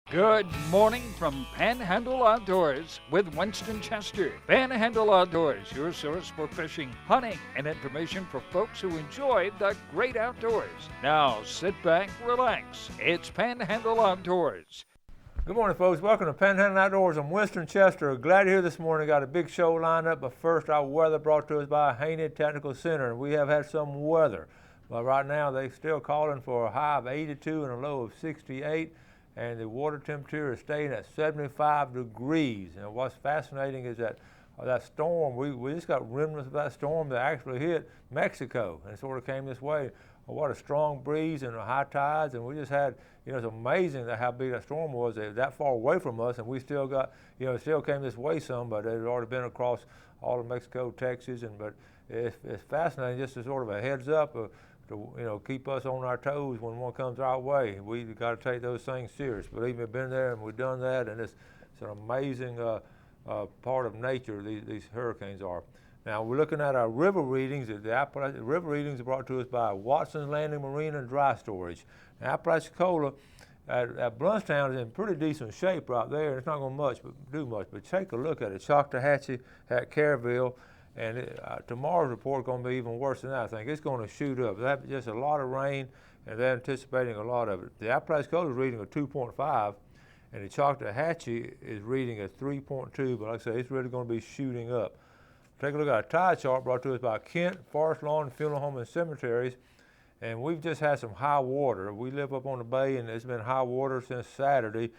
Good morning from Panhandle Outdoors with Winston Chester. Panhandle Outdoors, your source for fishing, hunting, and information for folks who enjoy the great outdoors. Now sit back, relax. It's Panhandle Outdoors. Good morning, folks. Welcome to Panhandle Outdoors. I'm Winston Chester. Glad you're here this morning. Got a big show lined up, but first, our weather brought to us by Haney Technical Center. We have had some weather, but right now they're still calling for a high of 82 and a low of 68. And the water temperature is staying at 75 degrees. And what's fascinating is that storm, we just got remnants of that storm that actually hit Mexico and sort of came this way. What a strong breeze and high tides, and we just had, it's amazing how big that storm was. That far away from us, and we still got, it still came this way some, but it had already been across all of Mexico, Texas, but it's fascinating, just as sort of a heads up to keep us on our toes when one comes our way. We got to take those things serious. Believe me, I've been there and we've done that, and it's an amazing part of nature these hurricanes are. Now we're looking at our river readings. The river readings are brought to us by Watson's Landing Marine and Dry Storage. Now, Apalachicola at Bluntstown is in pretty decent shape right there. It's not going to do much, but take a look at it. Choctawhatchee at Caryville. And tomorrow's report is going to be even worse than that. I think it's going to shoot up. That's just a lot of rain, and they're anticipating a lot of it. The Apalachicola is reading a 2.5, and the Choctawhatchee is reading a 3.2. But like I say, it's really going to be shooting up. Take a look at our tide chart brought to us by Kent Forest Lawn Funeral Home and Cemeteries, and we've just had some high water. We live up on the bay, and it's been high water since Saturday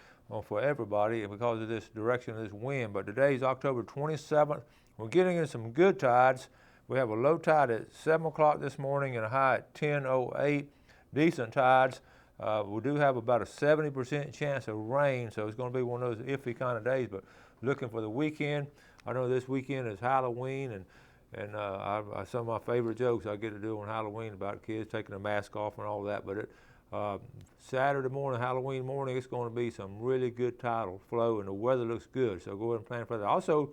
for everybody because of this direction of this wind. But today's October 27th. We're getting in some good tides. We have a low tide at 7 o'clock this morning and a high at 10:08. Decent tides. We do have about a 70% chance of rain, so it's going to be one of those iffy kind of days. But looking for the weekend. I know this weekend is Halloween, and some of my favorite jokes I get to do on Halloween about kids taking their mask off and all that. But Saturday morning, Halloween morning, it's going to be some really good tidal flow, and the weather looks good. So go ahead and plan for that. Also,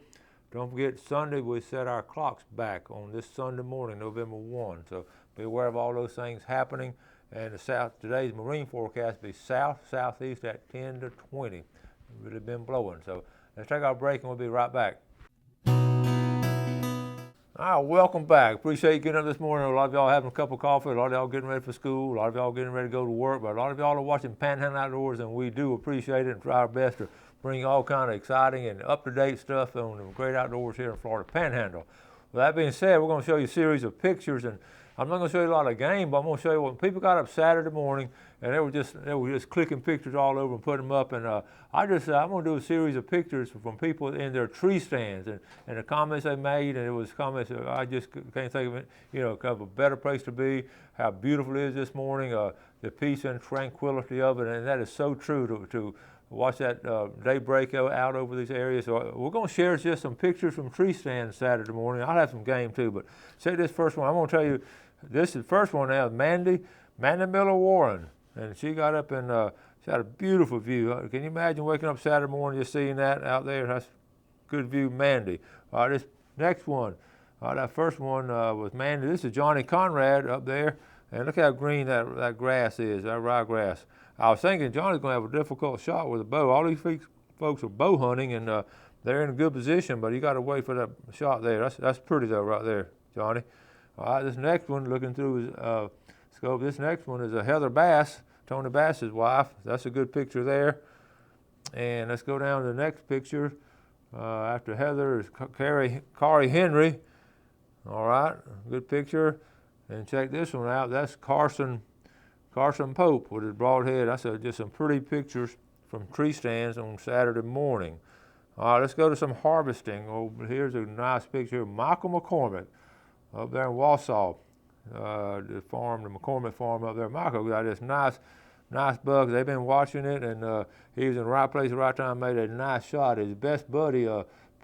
don't forget, Sunday we set our clocks back on this Sunday morning, November 1. So be aware of all those things happening. And today's marine forecast will be southeast at 10 to 20. It's really been blowing. So let's take our break and we'll be right back. All right, welcome back. Appreciate you getting up this morning. A lot of y'all having a cup of coffee. A lot of y'all getting ready for school. A lot of y'all getting ready to go to work. But a lot of y'all are watching Panhandle Outdoors, and we do appreciate it and try our best to bring all kind of exciting and up-to-date stuff on the great outdoors here in Florida Panhandle. With that being said, we're going to show you a series of pictures, and I'm not going to show you a lot of game, but I'm going to show you when people got up Saturday morning and they were just clicking pictures all over and putting them up. And I'm going to do a series of pictures from people in their tree stands and the comments they made. And it was comments that I just can't think of it, kind of a better place to be, how beautiful it is this morning, the peace and tranquility of it. And that is so true to watch that day break out over these areas. So we're going to share just some pictures from tree stands Saturday morning. I'll have some game too, but check this first one. I'm going to tell you, this is the first one now, Mandy Miller Warren. And she got up and she had a beautiful view. Can you imagine waking up Saturday morning just seeing that out there? That's good view, Mandy. All right, this next one. That first one was Mandy. This is Johnny Conrad up there. And look how green that grass is, that ryegrass. I was thinking Johnny's going to have a difficult shot with a bow. All these folks are bow hunting, and they're in a good position, but you got to wait for that shot there. That's pretty, though, right there, Johnny. All right, this next one, looking through his scope, this next one is a Heather Bass, Tony Bass's wife. That's a good picture there. And let's go down to the next picture. After Heather is Corey Henry. All right, good picture. And check this one out. That's Carson Pope with his broad head. That's just some pretty pictures from tree stands on Saturday morning. All right, let's go to some harvesting. Oh, here's a nice picture of Michael McCormick up there in Wausau, the McCormick farm up there. Michael got this nice buck. They've been watching it, and he was in the right place at the right time, made a nice shot. His best buddy,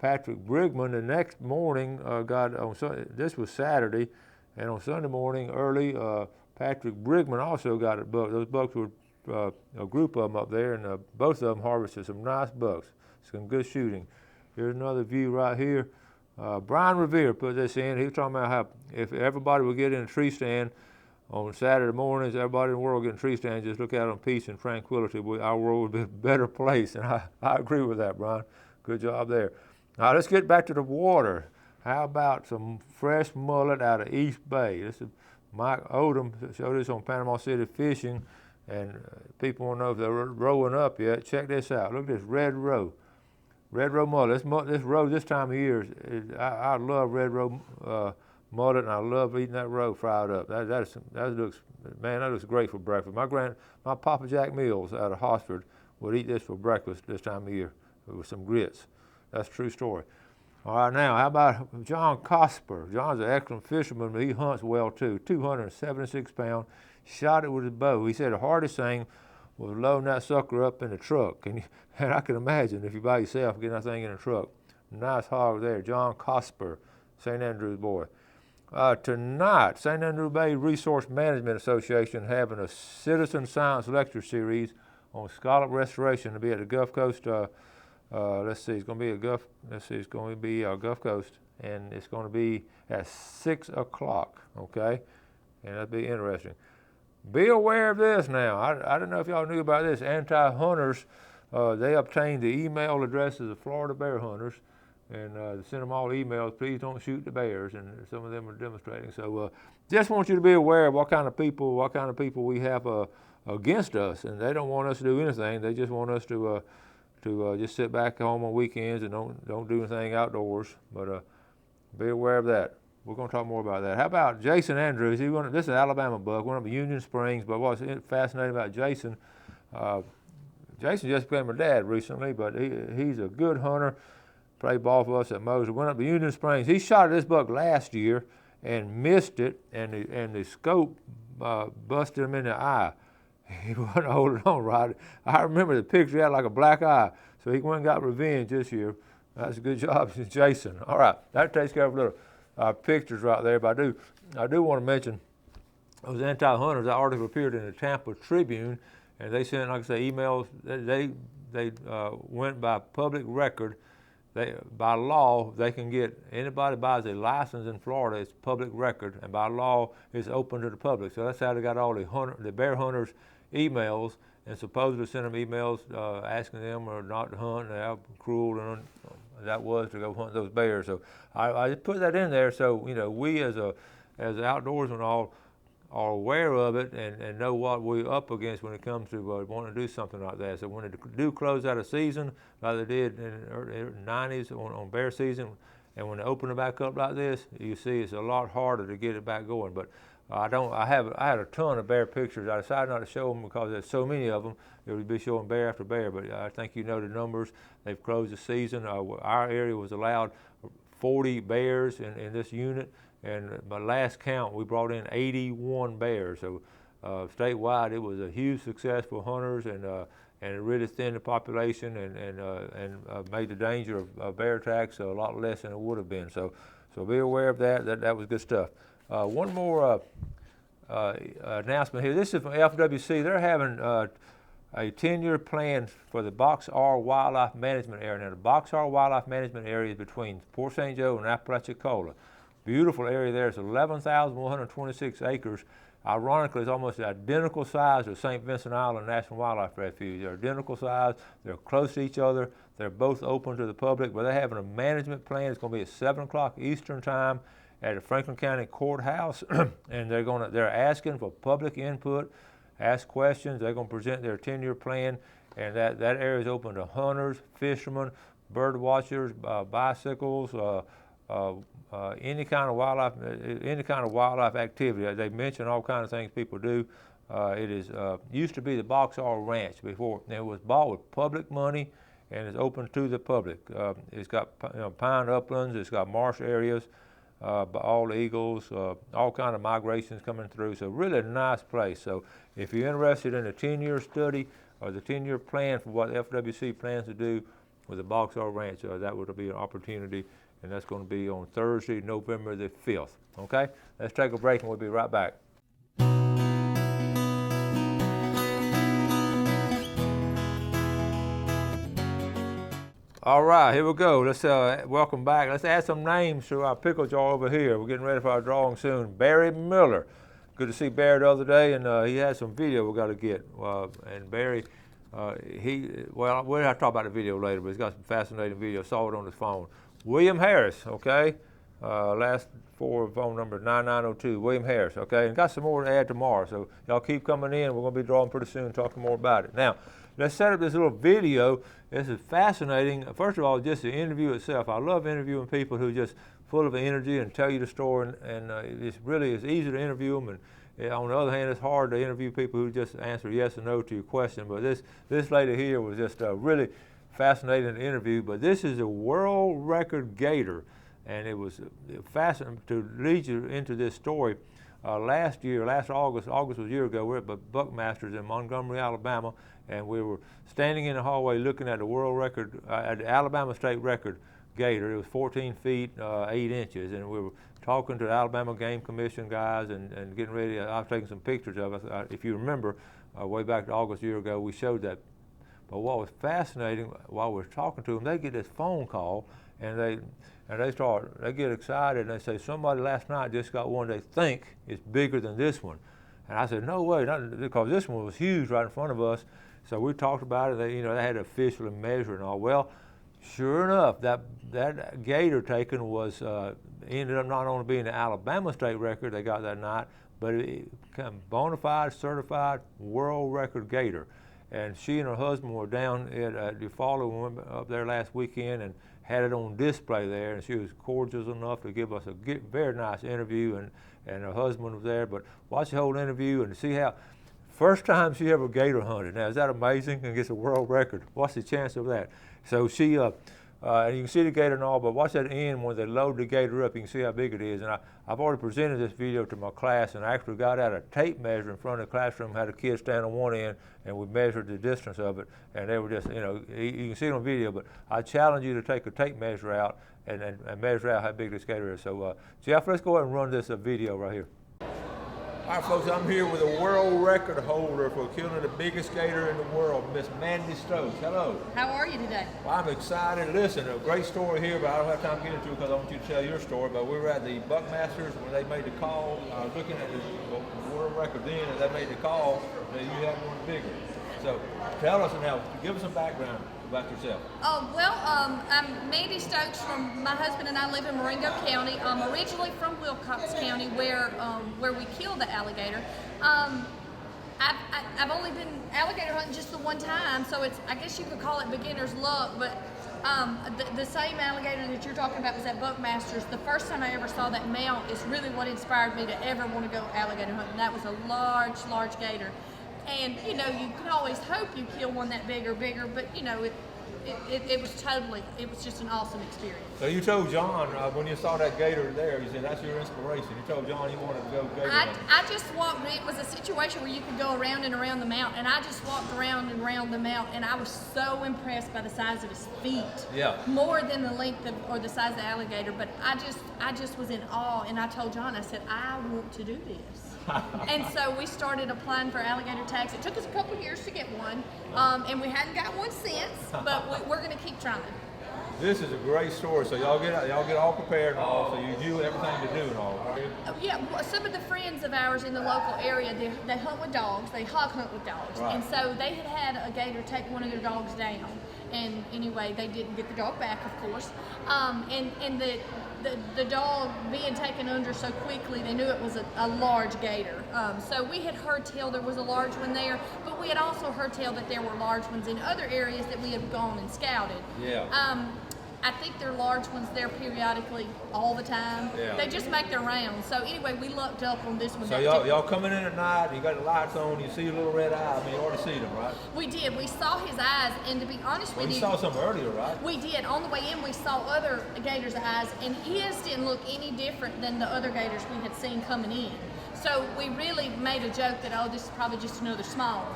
Patrick Brigman, the next morning this was Saturday, and on Sunday morning early, Patrick Brigman also got a buck. Those bucks were a group of them up there, and both of them harvested some nice bucks, some good shooting. Here's another view right here. Brian Revere put this in. He was talking about how if everybody would get in a tree stand on Saturday mornings, everybody in the world getting tree stands, just look out on peace and tranquility. Our world would be a better place, and I agree with that, Brian. Good job there. All right, let's get back to the water. How about some fresh mullet out of East Bay? This is Mike Odom showed this on Panama City Fishing, and people want to know if they're rowing up yet. Check this out. Look at this red roe. Red roe mullet. This roe this time of year, I love red roe mullet, and I love eating that roe fried up. That looks great for breakfast. My Papa Jack Mills out of Hosford would eat this for breakfast this time of year with some grits. That's a true story. All right, now, how about John Cosper? John's an excellent fisherman, but he hunts well too. 276 pounds, shot it with his bow. He said the hardest thing was loading that sucker up in the truck. And I can imagine if you're by yourself getting that thing in the truck. Nice hog there, John Cosper, St. Andrews boy. Tonight, St. Andrew Bay Resource Management Association having a citizen science lecture series on scallop restoration to be at the Gulf Coast. It's going to be Gulf Coast, and it's going to be at 6 o'clock, okay? And that'll be interesting. Be aware of this now. I don't know if y'all knew about this. Anti-hunters, they obtained the email addresses of Florida bear hunters, and they sent them all emails, please don't shoot the bears, and some of them are demonstrating. So just want you to be aware of what kind of people we have against us, and they don't want us to do anything. They just want us to just sit back home on weekends and don't do anything outdoors. But be aware of that. We're going to talk more about that. How about Jason Andrews? This is an Alabama buck, one of Union Springs. But what's fascinating about Jason? Jason just became a dad recently, but he's a good hunter. Played ball for us at Moser. Went up to Union Springs. He shot this buck last year and missed it, and the scope busted him in the eye. He wasn't holding on right. I remember the picture, he had like a black eye. So he went and got revenge this year. That's a good job, Jason. All right, that takes care of little pictures right there. But I do want to mention those anti-hunters. That article appeared in the Tampa Tribune, and they sent, like I say, emails. They went by public record. By law, they can get, anybody buys a license in Florida, it's public record, and by law, it's open to the public. So that's how they got all the bear hunters' emails, and supposedly sent them emails asking them not to hunt, and how cruel and that was to go hunt those bears. So I just put that in there so we as outdoorsmen all are aware of it and know what we're up against when it comes to wanting to do something like that. So when they do close out a season, like they did in the early 90s on bear season, and when they open it back up like this, you see it's a lot harder to get it back going. But I had a ton of bear pictures. I decided not to show them because there's so many of them. It would be showing bear after bear, but I think you know the numbers. They've closed the season. Our area was allowed 40 bears in this unit. And by last count, we brought in 81 bears. So statewide, it was a huge success for hunters, and it really thinned the population and made the danger of bear attacks a lot less than it would have been. So be aware of that. That was good stuff. One more announcement here. This is from FWC. They're having a 10-year plan for the Box R Wildlife Management Area. Now, the Box R Wildlife Management Area is between Port St. Joe and Apalachicola. Beautiful area there. It's 11,126 acres. Ironically, it's almost the identical size of St. Vincent Island National Wildlife Refuge. They're identical size. They're close to each other. They're both open to the public, but they're having a management plan. It's going to be at 7 o'clock Eastern Time at the Franklin County Courthouse, and they're asking for public input, ask questions. They're going to present their 10-year plan, and that area is open to hunters, fishermen, bird watchers, bicycles, any kind of wildlife activity. They mention all kinds of things people do. It is used to be the Box R Ranch before. It was bought with public money, and it's open to the public. It's got pine uplands. It's got marsh areas, all eagles, all kind of migrations coming through. So really a nice place. So if you're interested in a 10-year study or the 10-year plan for what FWC plans to do with the Box R Ranch, that would be an opportunity. And that's going to be on Thursday, November the 5th. Okay? Let's take a break and we'll be right back. All right, here we go. Let's welcome back. Let's add some names to our pickle jar over here. We're getting ready for our drawing soon. Barry Miller. good to see Barry the other day, and he had some video we got to get. And Barry, well, we'll have to talk about the video later, but he's got some fascinating video. Saw it on his phone. William Harris, okay? Last four phone number 9902, William Harris, okay? And got some more to add tomorrow, so y'all keep coming in. We're going to be drawing pretty soon, talking more about it. Now, let's set up this little video. This is fascinating. First of all, just the interview itself. I love interviewing people who just full of energy and tell you the story, and it's easy to interview them. And on the other hand, it's hard to interview people who just answer yes or no to your question. But this lady here was just really fascinating to interview. But this is a world record gator, and it was fascinating to lead you into this story. Last August was a year ago, we were at Buckmasters in Montgomery, Alabama, and we were standing in the hallway looking at the world record, at the Alabama state record gator. It was 14 feet, 8 inches, and we were talking to the Alabama Game Commission guys and getting ready. I was taking some pictures of it. If you remember, way back to August a year ago, we showed that. But what was fascinating, while we were talking to them, they get this phone call, and they get excited, and they say, somebody last night just got one they think is bigger than this one. And I said, no way, not, because this one was huge right in front of us. So we talked about it. They had to officially measure and all. Well, sure enough, that gator taken was ended up not only being the Alabama state record they got that night, but it became bona fide, certified world record gator. And she and her husband were down at Eufaula. We went up there last weekend and had it on display there, and she was cordial enough to give us a very nice interview, and her husband was there. But watch the whole interview and see how, first time she ever gator hunted. Now, is that amazing? And gets a world record. What's the chance of that? So she, and you can see the gator and all, but watch that end when they load the gator up, you can see how big it is. And I've already presented this video to my class, and I actually got out a tape measure in front of the classroom, had a kid stand on one end, and we measured the distance of it, and they were just, you can see it on video, but I challenge you to take a tape measure out and measure out how big this gator is. So, Jeff, let's go ahead and run this video right here. All right, folks, I'm here with a world record holder for killing the biggest gator in the world, Miss Mandy Stokes. Hello. How are you today? Well, I'm excited. Listen, a great story here, but I don't have time to get into it because I want you to tell your story. But we were at the Buckmasters when they made the call. I was looking at the world record then, and they made the call that you had one bigger. So tell us now, give us some background about yourself. I'm Mandy Stokes. My husband and I live in Marengo County. I'm originally from Wilcox County, where we killed the alligator. I've only been alligator hunting just the one time, so I guess you could call it beginner's luck. But the same alligator that you're talking about was at Buckmasters. The first time I ever saw that mount is really what inspired me to ever want to go alligator hunting. That was a large gator. And, you can always hope you kill one that big or bigger, but, it was just an awesome experience. So you told John, when you saw that gator there, you said that's your inspiration. You told John you wanted to go gator hunting. I just walked, it was a situation where you could go around and around the mount, and I just walked around and around the mount, and I was so impressed by the size of his feet. Yeah. More than the length or the size of the alligator, but I just was in awe, and I told John, I said, I want to do this. And so we started applying for alligator tags. It took us a couple years to get one, and we hadn't got one since, but we're going to keep trying. This is a great story. So y'all get all prepared and all, so you knew everything to do and all. Yeah, some of the friends of ours in the local area, they hunt with dogs. They hog hunt with dogs, right. And so they had a gator take one of their dogs down. And anyway, they didn't get the dog back, of course. And the dog being taken under so quickly, they knew it was a large gator. So we had heard tell there was a large one there, but we had also heard tell that there were large ones in other areas that we had gone and scouted. Yeah. I think there are large ones there periodically all the time. Yeah. They just make their rounds. So anyway, we lucked up on this one. So y'all coming in at night, you got the lights on, you see a little red eye. I mean, you already see them, right? We did. We saw his eyes, and to be honest with you, you saw some earlier, right? We did. On the way in, we saw other gators' eyes, and his didn't look any different than the other gators we had seen coming in. So we really made a joke that, oh, this is probably just another small one.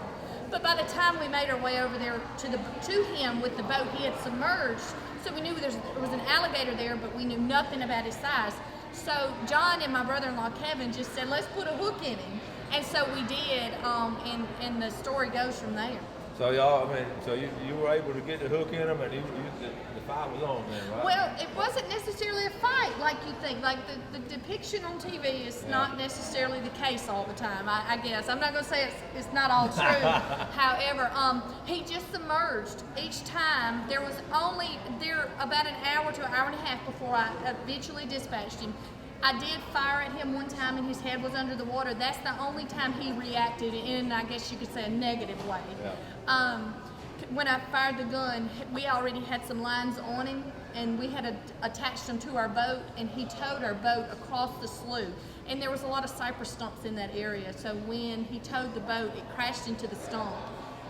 But by the time we made our way over there to him with the boat, he had submerged. So we knew there was an alligator there, but we knew nothing about his size. So John and my brother-in-law Kevin just said, let's put a hook in him. And so we did, and the story goes from there. So y'all, I mean, so you were able to get the hook in them, and the fight was on then, right? Well, it wasn't necessarily a fight like you think. Like the depiction on TV is not necessarily the case all the time. I guess I'm not going to say it's not all true. However, he just submerged each time. There was only about an hour to an hour and a half before I eventually dispatched him. I did fire at him one time and his head was under the water. That's the only time he reacted in, I guess you could say, a negative way. Yeah. When I fired the gun, we already had some lines on him and we had attached them to our boat, and he towed our boat across the slough. And there was a lot of cypress stumps in that area, so when he towed the boat, it crashed into the stump.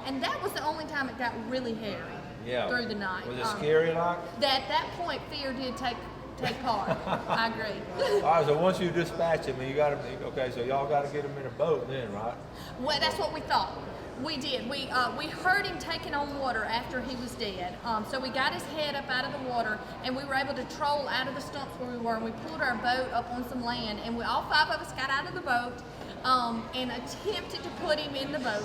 And that was the only time it got really hairy through the night. Was it scary like? At that point, fear did take part. I agree. All right, so once you dispatch him, you got him. Okay, so y'all got to get him in a boat then, right? Well, that's what we thought. We did. We heard him taking on water after he was dead. So we got his head up out of the water, and we were able to troll out of the stumps where we were. And we pulled our boat up on some land, and all 5 of us got out of the boat and attempted to put him in the boat.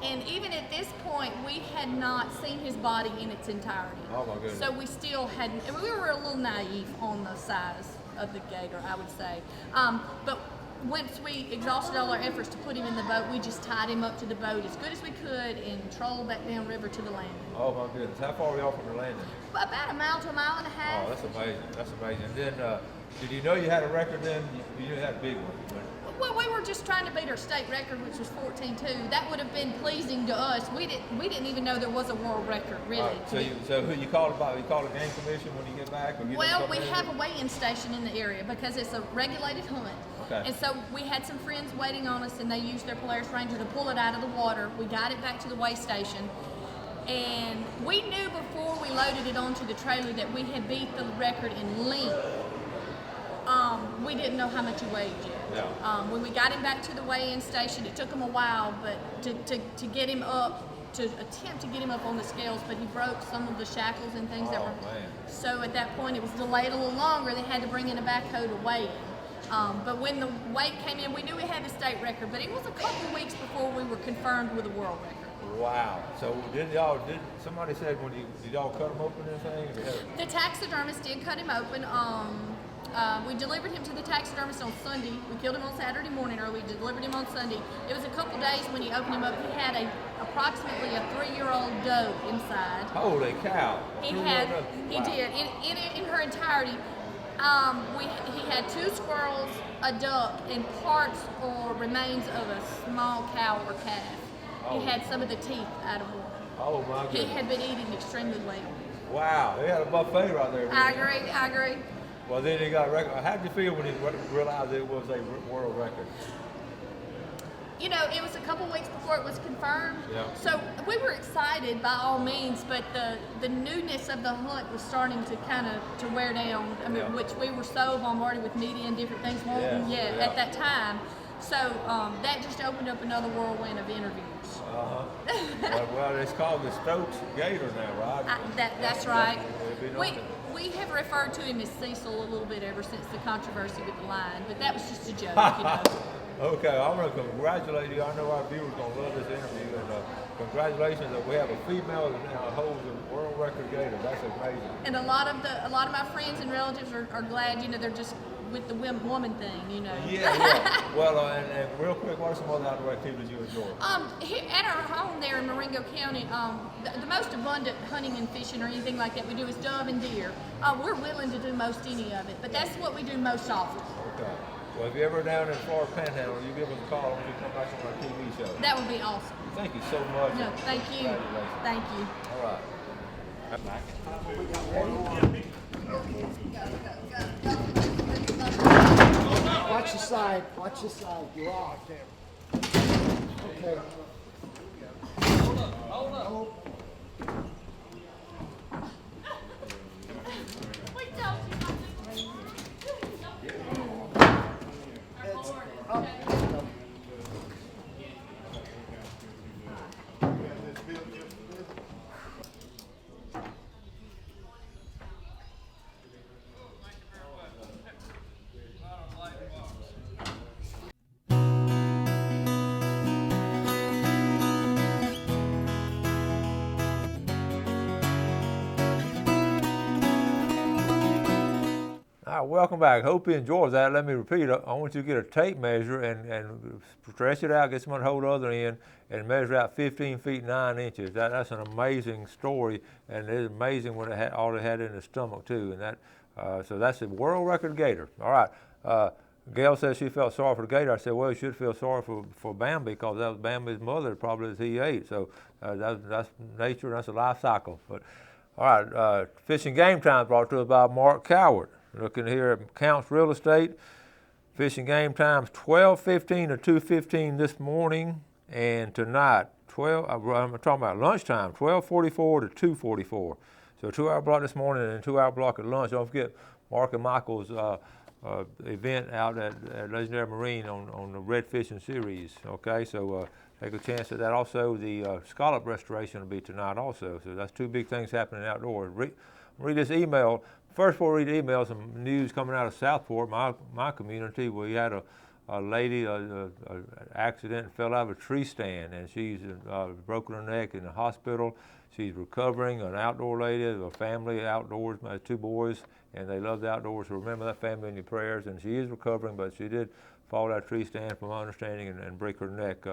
And even at this point, we had not seen his body in its entirety. Oh my goodness. So we still hadn't, and we were a little naive on the size of the gator, I would say. But once we exhausted all our efforts to put him in the boat, we just tied him up to the boat as good as we could and trolled back down river to the landing. Oh my goodness. How far were y'all from the landing? About a mile to a mile and a half. Oh, that's amazing. That's amazing. And then, did you know you had a record then? You didn't have a big one. Well, we were just trying to beat our state record, which was 14.2. That would have been pleasing to us. We didn't even know there was a world record, really. So who you called about? You called a game commission when you get back? Well, we have a weigh-in station in the area because it's a regulated hunt. Okay. And so we had some friends waiting on us, and they used their Polaris Ranger to pull it out of the water. We got it back to the weigh station. And we knew before we loaded it onto the trailer that we had beat the record in length. We didn't know how much he weighed yet. Yeah. When we got him back to the weigh-in station, it took him a while, but to get him up, to attempt to get him up on the scales, but he broke some of the shackles and things that were. Man. So at that point, it was delayed a little longer. They had to bring in a backhoe to weigh him. But when the weight came in, we knew we had the state record, but it was a couple of weeks before we were confirmed with a world record. Wow. So did somebody said did y'all cut him open and anything? The taxidermist did cut him open. We delivered him to the taxidermist on Sunday. We killed him on Saturday morning early. We delivered him on Sunday. It was a couple days when he opened him up. He had approximately a 3-year-old doe inside. Holy cow! He did in her entirety. He had 2 squirrels, a duck, and parts or remains of a small cow or calf. Oh. He had some of the teeth out of one. Oh my goodness! He had been eating extremely well. Wow, they had a buffet right there. I agree. Well, then he got a record. How did you feel when he realized it was a world record? It was a couple weeks before it was confirmed. Yeah. So we were excited by all means, but the newness of the hunt was starting to kind of to wear down. I mean, which we were so bombarded with media and different things at that time. So that just opened up another whirlwind of interviews. Well, it's called the Stokes Gator now, right? That's right. We have referred to him as Cecil a little bit ever since the controversy with the lion, but that was just a joke, Okay, I'm going to congratulate you. I know our viewers are going to love this interview, and congratulations that we have a female that now holds a world record gator. That's amazing. And a lot of my friends and relatives are glad, they're just with the woman thing, Yeah. Well, and real quick, what are some other outdoor activities you enjoy? Here at our home there in Marengo County, the most abundant hunting and fishing or anything like that we do is dove and deer. We're willing to do most any of it, but that's what we do most often. Okay. Well, if you're ever down in Florida Panhandle, you give us a call when you come back on our TV show. That would be awesome. Thank you so much. No, thank you. Thank you. All right. Watch your side. Watch your side. You're off there. Okay. Hold up. Welcome back. Hope you enjoyed that. Let me repeat. I want you to get a tape measure and stretch it out, get someone to hold the other end, and measure out 15 feet 9 inches. That's an amazing story, and it's amazing what all it had in the stomach too. And so that's a world record gator. All right. Gail says she felt sorry for the gator. I said, well, you should feel sorry for Bambi, because that was Bambi's mother probably as he ate. So that's nature. That's a life cycle. But all right. Fishing Game Time brought to us by Mark Coward. Looking here at Counts Real Estate, fishing game times 12:15 to 2:15 this morning, and tonight I'm talking about lunchtime, 12:44 to 2:44. So 2-hour block this morning and 2-hour block at lunch. Don't forget Mark and Michael's event out at Legendary Marine on the Red Fishing Series. Okay, so take a chance at that. Also, the scallop restoration will be tonight also. So that's 2 big things happening outdoors. Read this email. First, before we read the email, some news coming out of Southport, my community. We had a lady, an accident, fell out of a tree stand, and she's broken her neck in the hospital. She's recovering, an outdoor lady, a family outdoors, 2 boys, and they love the outdoors. So remember that family in your prayers. And she is recovering, but she did fall out of a tree stand, from my understanding, and break her neck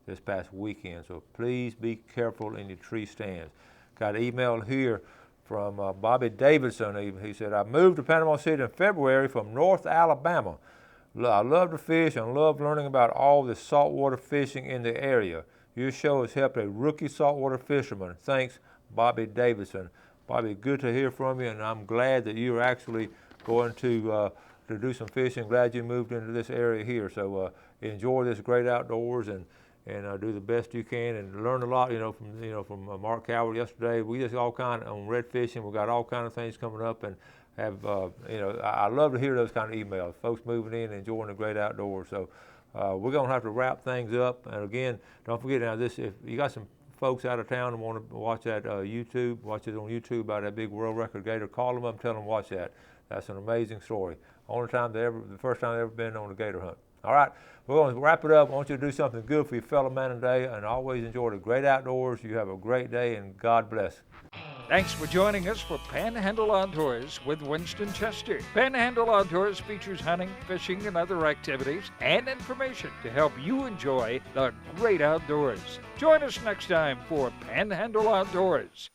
this past weekend. So please be careful in your tree stands. Got an email here from Bobby Davidson. He said, I moved to Panama City in February from North Alabama. I love to fish and love learning about all the saltwater fishing in the area. Your show has helped a rookie saltwater fisherman. Thanks, Bobby Davidson. Bobby, good to hear from you, and I'm glad that you're actually going to do some fishing. Glad you moved into this area here. So enjoy this great outdoors and do the best you can, and learn a lot, from Mark Coward yesterday. We just all kind of on red fishing. We've got all kind of things coming up, and have I love to hear those kind of emails. Folks moving in, enjoying the great outdoors. So we're gonna have to wrap things up. And again, don't forget now, if you got some folks out of town and want to watch that watch it on YouTube about that big world record gator, call them up and tell them to watch that. That's an amazing story. The first time they've ever been on a gator hunt. All right, we're going to wrap it up. I want you to do something good for your fellow man today, and always enjoy the great outdoors. You have a great day, and God bless. Thanks for joining us for Panhandle Outdoors with Winston Chester. Panhandle Outdoors features hunting, fishing, and other activities and information to help you enjoy the great outdoors. Join us next time for Panhandle Outdoors.